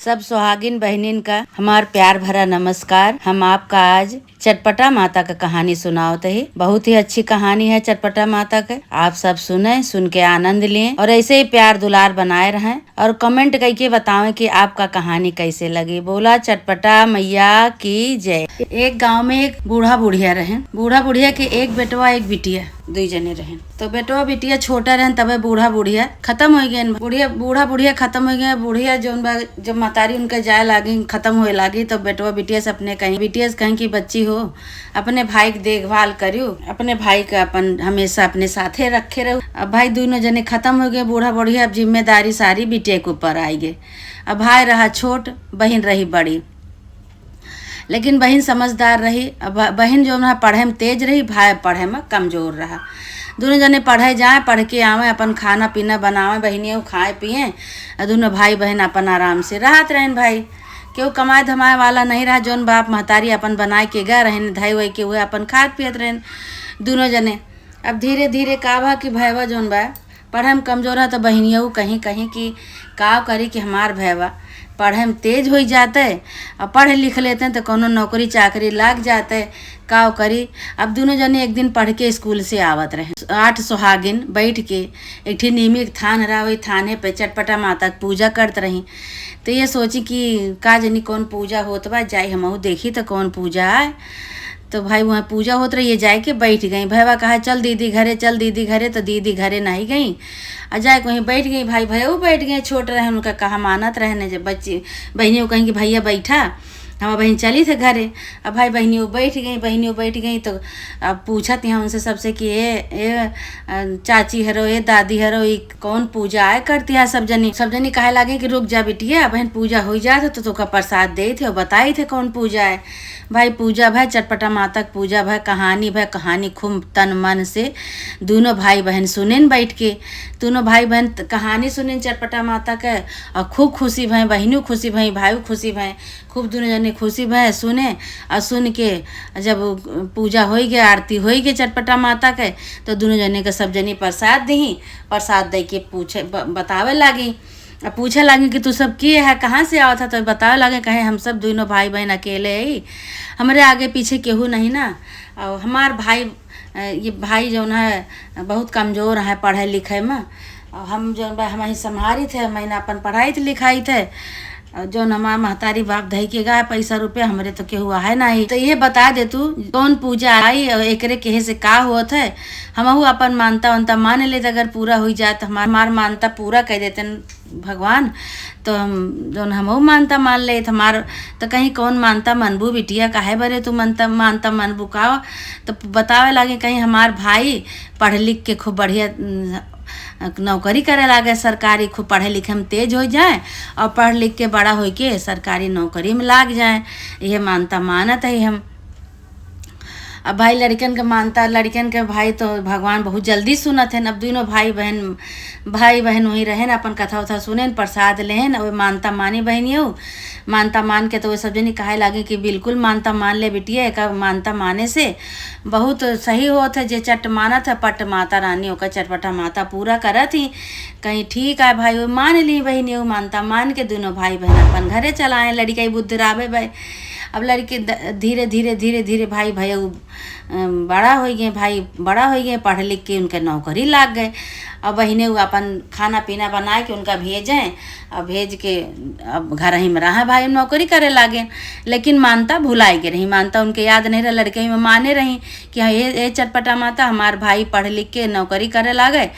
सब सुहागिन बहनिन का हमार प्यार भरा नमस्कार। हम आपका आज चटपटा माता का कहानी सुनावत है। बहुत ही अच्छी कहानी है चटपटा माता का। आप सब सुने, सुन के आनंद लें और ऐसे ही प्यार दुलार बनाए रहें और कमेंट करके बतावें कि आपका कहानी कैसे लगी। बोला चटपटा मैया की जय। एक गांव में एक बूढ़ा बुढ़िया रहे। बूढ़ा बुढ़िया के एक बेटवा एक बिटिया, दुई जने रहे। तो बेटवा बिटिया छोटा रहे तबे बूढ़ा बुढ़िया खत्म हो गए। बूढ़ा बुढ़िया खत्म हो गया। बुढ़िया जब महतारी उनके जाए लागी, खत्म होए लागी, तो बेटवा बिटिया से अपने कहीं बिटिया से कहीं की बच्ची हो, अपने भाई की देखभाल करियो, अपने भाई का अपन हमेशा अपने साथे रखे रहो। अब भाई दोनों जने खत्म हो गए। बूढ़ा बुढ़िया अब जिम्मेदारी सारी बिटिया के ऊपर आई गई। अब भाई रहा छोट, बहन रही बड़ी, लेकिन बहन समझदार रही। अब बहन जो है पढ़े में तेज रही, भाई पढ़े में कमजोर रहा। दोनों जने पढ़े जाए, पढ़ के आवे, अपन खाना पीना बनावे, बहनियों खाए पिए, दोनों भाई बहन अपन आराम से रहत रहें। भाई केहू कमाए धमाए वाला नहीं रहा। जौन बाप महतारी अपन बनाए के गए रहें, धाई वाई के हुए अपन खात पियत रहें दोनों जने। अब धीरे धीरे का भा कि भैवा जौन बा पढ़े में कमजोर है, तो बहनियों कहीं कहीं कि का करी कि हमार भैवा पढ़े में तेज हो जाते और पढ़ लिख लेते हैं तो कोनो नौकरी चाकरी लाग जाते, का करी। अब दोनों जने एक दिन पढ़ के स्कूल से आवत रहे। 8 सुहागिन बैठ के एक ठी नीमी थान रहा, वही थाने पे चटपटा माता की पूजा करत रही। तो ये सोची कि का जनी कौन पूजा होत बा, जाई हमहू देखी तो कौन पूजा है। तो भाई वहाँ पूजा होत रही, ये जाए के बैठ गई। भैया कहा चल दीदी घरे, चल दीदी घरे। तो दीदी घरे नहीं गई, और जाए कहीं बैठ गई। भाई भैया बैठ गए, छोट रहे, उनका कहा मानत रहने। जब बच्चे बहनियों कहीं कि भैया बैठा, हम बहन चली थे घरे। अब भाई बहनियों बैठ गई। तो अब पूछत यहाँ उनसे सबसे कि ए चाची हरो, ए दादी हरो, ये कौन पूजा आए करती है। सब जनी कहे लागे कि रुक जा बिटिया, बहन पूजा हो जाए तो तुका प्रसाद दे थे और बताई थे कौन पूजा है। भाई पूजा भाई चटपटा माता की पूजा भाई कहानी खूब तन मन से दोनों भाई बहन सुनेन बैठ के। दोनों भाई बहन कहानी सुनेन चटपटा माता के और खूब खुशी भय, बहनों खुशी भई, भाई खुशी भय, खूब दोनों जने खुशी भय सुने। और सुन के जब पूजा हो गया, आरती हो गई चटपटा माता के, तो दोनों जने के सब जनी प्रसाद दी। प्रसाद दे के पूछे बतावे लागी, पूछे लागी कि तू सब किए है, कहाँ से आवा था। तो बतावे लागे कहे हम सब दोनों भाई बहन अकेले ही, हमारे आगे पीछे केहू नहीं ना। और हमार भाई ये भाई जो है बहुत कमज़ोर है पढ़े लिखे में। और हम जो हम ही संभारी थे, मैंने अपन पढ़ाई लिखाई थे। जो हमार महतारी बाप धई के गाय पैसा रुपया, हमरे तो केहू है नहीं। तो ये बता दे तू कौन पूजा आई और एकरे केहे से का होत है। हमहू अपन मानता वानता मान ले, अगर पूरा हो जाए तो हमार मानता पूरा कह देते भगवान। तो हम जो हमहू मानता मान ले, हमार तो कहीं कौन मानता मनबू बिटिया, काहे बरे तू मानता मनबू का। तो बतावे लागे कहीं हमार भाई पढ़ लिख के खूब बढ़िया नौकरी करे लागे सरकारी, खूब पढ़े लिखे में तेज हो जाए और पढ़ लिख के बड़ा हो के सरकारी नौकरी में लाग जाए। ये मानता मानत है हम। अब भाई लड़कन के मानता, लड़कन के भाई तो भगवान बहुत जल्दी सुनत है। अब दोनों भाई बहन वहीं रहे न, अपन कथा उथा सुने, प्रसाद लेन, और मानता मानी बहनियों मानता मान के। तो वे सब जनी कहे लागे कि बिल्कुल मानता मान ले बिटिया, एक मानता माने से बहुत सही होत है। जे चट मानत है पट माता रानी होकर चटपटा माता पूरा करत ही। कहीं ठीक है भाई वो मान ली बहनियों, मानता मान के दोनों भाई बहन अपन घरे चलाए। लड़का बुद्धि रावे भाई। अब लड़के धीरे धीरे भाई भैया बड़ा हो गए, भाई बड़ा हो गए, पढ़ लिख के उनके नौकरी लाग गए। अब बहने अपन खाना पीना बना के उनका भेजें, और भेज के अब घर ही में रहा भाई नौकरी करे लागे। लेकिन मानता भुलाई के रही, मानता उनके याद नहीं रहा। लड़के में माने रही कि हाँ ये चटपटा माता हमार भाई पढ़ लिख के नौकरी करे लागे,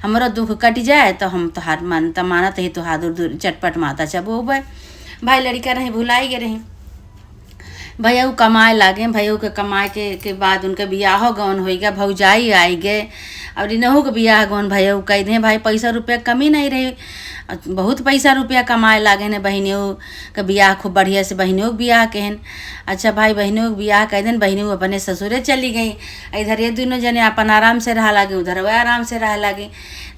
हमारा दुख कट जाए तो हम तोहार मानता मानत ही तोहार दूर चटपट माता चबो भाई। लड़का रही भुलाई के रही। भैया कमाए लागे। भैया के कमाए के बाद उनके बियाह गौन हो गया, भौजाई आई गए। और इनहू के बियाह गौन भैया कह दें भाई पैसा रुपया कमी नहीं रही, बहुत पैसा रुपया कमाए लागे ने। बहनियों के बियाह खूब बढ़िया से बहनियों के बियाह कहन। अच्छा भाई बहनियों के बियाह कह दें, बहनियों अपने ससुरे चली गई। इधर ये दोनों जने अपन आराम से रह लागे, उधर वह आराम से रह लागे।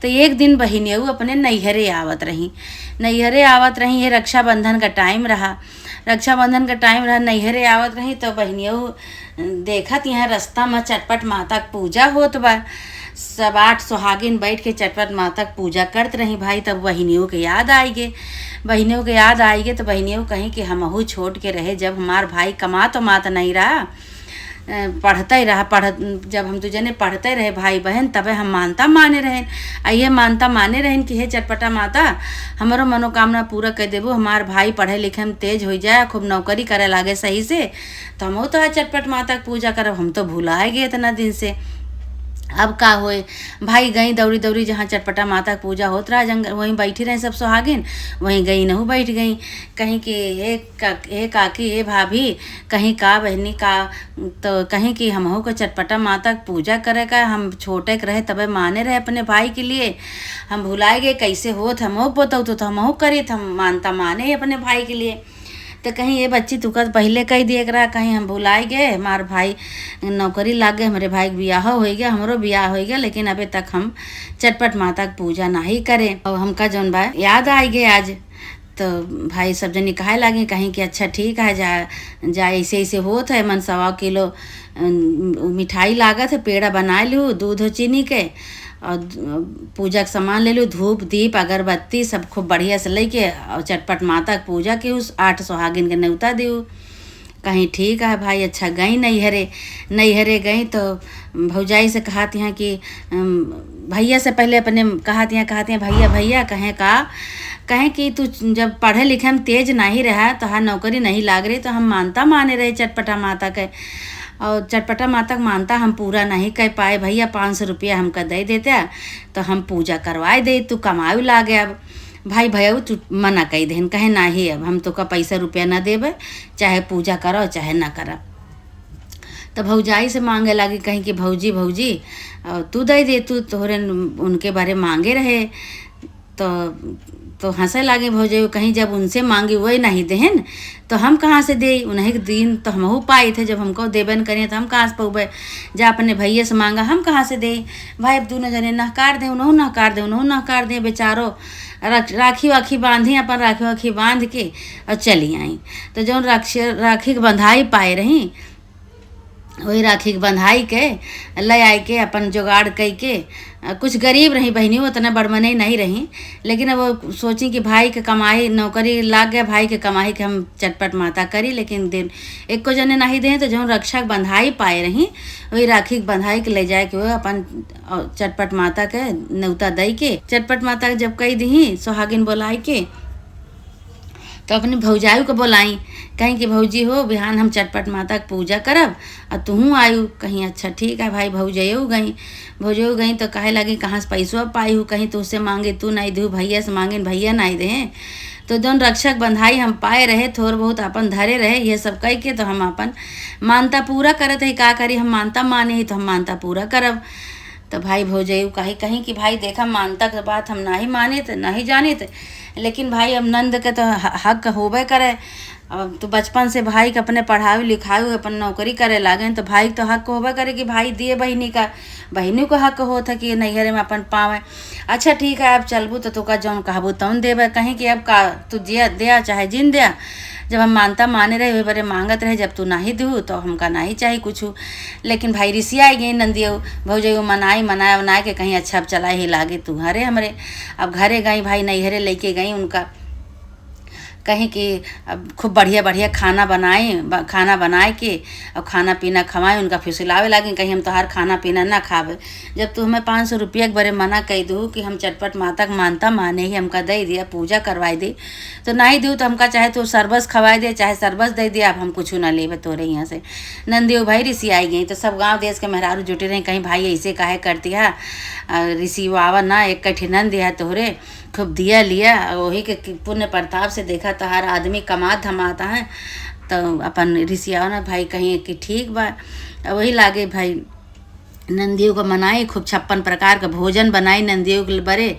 तो एक दिन बहनियों अपने नैहरे आवत रही। ये रक्षाबंधन का टाइम रहा। नैहरे आवत रही तो बहनियों देखत यहाँ रास्ता में चटपट माता की पूजा होत बा। सब 8 सुहागिन बैठ के चटपट माता की पूजा करत रही भाई। तब बहनियों के याद आई गे, बहनियों के याद आई गे तो बहनियों कहीं कि हमहू छोड़ के रहे, जब हमार भाई कमा तो मात नहीं रहा, पढ़ते रहा, जब हम तुझे पढ़ते रहे भाई बहन, तबे हम मानता माने रहें। ये मानता माने रहें कि हे चटपटा माता हमारो मनोकामना पूरा कर देबो, हमार भाई पढ़े लिखे में तेज हो जाए, खूब नौकरी करे लागे सही से, तो हम तो चटपट माता की पूजा करब। हम तो भुला गए इतना दिन से। अब का होए भाई, गई दौड़ी दौड़ी जहाँ चटपटा माता की पूजा होत रहा, जंगल वहीं बैठी रहे सब सुहागिन, वहीं गई नहू बैठ गई। कहीं कि हे काकी हे भाभी, कहीं का बहनी का, तो कहीं कि हमहू को चटपटा माता की पूजा करे का, हम छोटे के रहे तबे माने रहे अपने भाई के लिए, हम भुलाए गए कैसे होत, हमहू पोतौ तो हमहू करी, हम मानता माने अपने भाई के लिए। तो कहीं ये बच्ची तुका पहले कही दिए रहा, कहीं हम भुलाए गए, हमारे भाई नौकरी लाग गए, हमारे भाई के ब्याह हो गया, हमरो ब्याह हो गया, लेकिन अभी तक हम चटपट माता की पूजा नहीं करें। और हमका जौन बा याद आ गए आज, तो भाई सब जनी कहे लगे, कहीं कि अच्छा ठीक है, जा ऐसे ऐसे होत है, मन 1.25 किलो मिठाई लागत है, पेड़ा बना लूँ दूध और चीनी के, और पूजा के सामान ले लूँ, धूप दीप अगरबत्ती सब खूब बढ़िया से लेके, और चटपट माता की पूजा की, उस 8 सुहागिन के न्योता दूँ। कहीं ठीक है भाई, अच्छा गई नैहरे गई तो भौजाई से कहती हैं कि भैया से पहले अपने कहती हैं भैया कहें कि तू जब पढ़े लिखे में तेज नहीं रहा, तो हाँ नौकरी नहीं लाग रही, तो हम मानता माने रहे चटपटा माता के, और चटपटा माता का मानता हम पूरा नहीं कर पाए भैया, 500 रुपया हमका दे देते तो हम पूजा करवाए दे, तू कमाऊ ला गया। अब भाई भैया तू मना कही देन, कहे नहीं अब हम तो का पैसा रुपया ना देवे, चाहे पूजा करो चाहे ना करो। तो भौजाई से मांगे लगी, कहीं कि भौजी तू दे दे, तू तोहरे उनके बारे मांगे रहे, तो हंसे लगे भौजाई, कहीं जब उनसे मांगी वही नहीं देहन तो हम कहाँ से दे, उन्हीं के दिन तो हमहू पाए थे, जब हमको देबन करें तो हम कहाँ से पौबे, जा अपने भैया से मांगा हम कहाँ से दे। भाई अब दोनों जने नहकार दें, उन्हों नहकार दें बेचारो, राखी वाखी बांधी, अपन राखी वाखी बांध के और चली आई। तो जो राखी के बंधाई पाए रही, वही राखी के बंधाई के ले आए के अपन जुगाड़ कई के, कुछ गरीब रही बहनी, उतना बड़मने नहीं रही, लेकिन अब वो सोची कि भाई के कमाई नौकरी लाग गया, भाई के कमाई के हम चटपट माता करी, लेकिन दिन एक को जने नहीं दें, तो जो रक्षा के बंधाई पाए रही, वही राखी के बंधाई के ले जाए के वो अपन चटपट माता के न्योता दई के, चटपट माता के जब कही दी सुहागिन बोलाई के, तो अपनी भौजाई को बोलाई, कहीं कि भौजी हो बिहान हम चटपट माता की पूजा करब और तू आयु, कहीं अच्छा ठीक है भाई। भौजयू गई तो कहे लगी कहाँ से पैसों पाई हूँ, कहीं तुझसे मांगे तू नहीं दू, भैया से मांगे भैया नहीं दे। तो जौन रक्षक बंधाई हम पाए रहे, थोड़ बहुत अपन धरे रहे, ये सब कह के तो हम अपन मानता पूरा करत है, का करी हम मानता माने ही तो हम मानता पूरा करब। तो भाई भौजयू कहीं कि भाई देखा मानता के बात हम नहीं माने थे नहीं जाने थे, लेकिन भाई अब नंद के तो हक होबे करे, अब तो बचपन से भाई के अपने पढ़ाई लिखाई अपन नौकरी करे लागे, तो भाई तो हक होबे करे कि भाई दिए बहनी को हक होता कि नैहरे में अपन पावे। अच्छा ठीक है अब चलबू तो तुका जौन कहबू तौन देवे, कहीं कि अब का तू दिया चाहे जिन दिया, जब हम मानता माने रहे वही बड़े मांगत रहे, जब तू नहीं दू तो हमका नहीं चाहिए कुछ। लेकिन भाई रिसिया आई गई नंदियो भौजयू मनाए के कहीं अच्छा अब चला ही लागे तू हरे हमरे। अब घरे गई भाई नैहरे लेके गई उनका, कहीं कि अब खूब बढ़िया खाना बनाए के और खाना पीना खवाए, उनका फिसलावे लगे, कहीं हम तोहार खाना पीना ना खावे, जब तू हमें 500 रुपया के बरे मना कही दू कि हम चटपट माता के मानता माने ही हमका दे दिया पूजा करवाई दी, तो नहीं दूँ तो हमका चाहे तू सरबस खवाए दे चाहे सरबस दे दिया, अब हम कुछ ना लेवे तोरे यहाँ से। नंदियो भाई ऋषि आई गई तो सब गाँव देश के मेहरारू जुटे रहे, कहीं भाई ऐसे काहे करती है, ऋषि आवा ना एक कठी नंद दिया तोहरे, खूब दिया लिया, वही के पुण्य प्रताप से देखा तहार आदमी कमा धमाता है, तो अपन ऋषिया ना भाई कहीं कि ठीक बा। वही लागे भाई नंदियों को मनाई, खूब 56 प्रकार का भोजन बनाई नंदियों के बरे,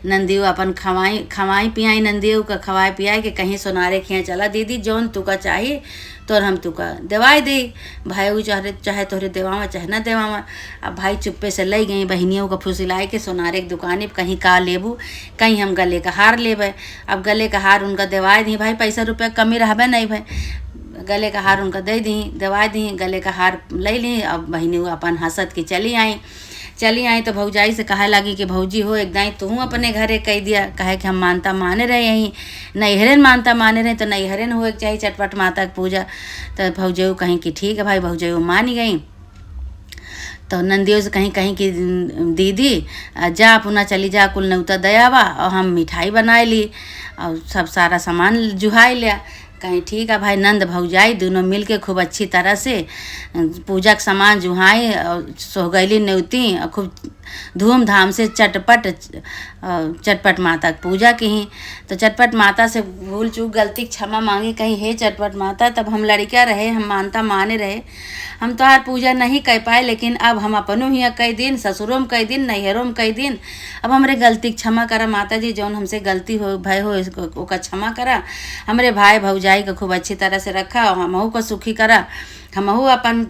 नंदियों अपन खवाई पियाई, नंदियों का खवाए पियाई के कहीं सोनारे खिया चला दीदी जौन तुका चाहिए तो हम तुका दवाई दे, भाई वो चाहे तोहरे देवावा चाहे ना देवावा। अब भाई चुप्पे से ले गई बहनियों को फुसिलाए के सोनारे की दुकाने पर, कहीं का लेबू, कहीं हम गले का हार लेबे। अब गले का हार उनका दवाई दी, भाई पैसा रुपया कमी रहबे नहीं भाई, गले का हार उनका दे दी दवाई दी, गले का हार ले ली। अब बहनी अपन हंसत की चली आई, चली आई तो भौजाई से कहे लगी कि भौजी हो एकदम तू अपने घरे कह दिया, कहे कि हम मानता माने रहे यहीं नैहरे मानता माने रहे तो नैहरे हो एक चाहिए चटपट माता की पूजा। तो भौजाई कहीं कि ठीक है भाई, भौजाई मान गई। तो नंदियों से कहीं कहीं कि दीदी जा पुनः चली जा कुल न्योता दयावा, और हम मिठाई बनाए ली और सब सारा सामान जुहाई लिया। कहीं ठीक है भाई, नंद भौजाई दोनों मिल के खूब अच्छी तरह से पूजा का सामान जुहाई और सोहगैली न्योती और खूब धूमधाम से चटपट माता की पूजा की। तो चटपट माता से भूल चूक गलती क्षमा मांगी, कहीं हे चटपट माता तब हम लड़कियाँ रहे, हम मानता माने रहे, हम तो हर पूजा नहीं कर पाए, लेकिन अब हम अपनों ही कई दिन ससुरों में कई दिन नैहरों में कई दिन, अब हमरे गलती क्षमा करा माता जी, जौन हमसे गलती हो भय हो ओका क्षमा करा। हमरे भाई भौजाई को खूब अच्छी तरह से रखा और हमहू को सुखी करा, हमहू अपन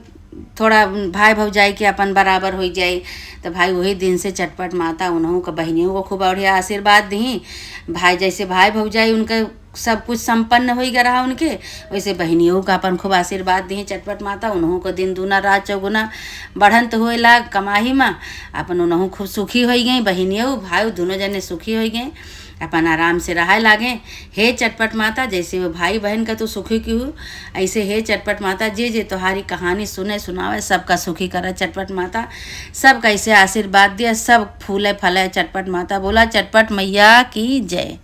थोड़ा भाई भौजाई के अपन बराबर हो जाए। तो भाई वही दिन से चटपट माता उन्हों को बहनियों को खूब बढ़िया आशीर्वाद दी। भाई जैसे भाई भौजाई उनका सब कुछ संपन्न हो गया रहा उनके, वैसे बहनियों का अपन खूब आशीर्वाद दी चटपट माता, उन्हों को दिन दूना रात चौगुना बढ़ंत होए लाग कमाही में, अपन उन्हों खूब सुखी हो गई, बहनियों भाई दोनों जने सुखी हो गए, अपन आराम से रहा लागे। हे चटपट माता जैसे वो भाई बहन का तो सुखी की हूँ, ऐसे हे चटपट माता जे जे तुम्हारी कहानी सुने सुनावे सबका सुखी करा चटपट माता, सब कैसे आशीर्वाद दिया, सब फूले फले चटपट माता। बोला चटपट मैया की जय।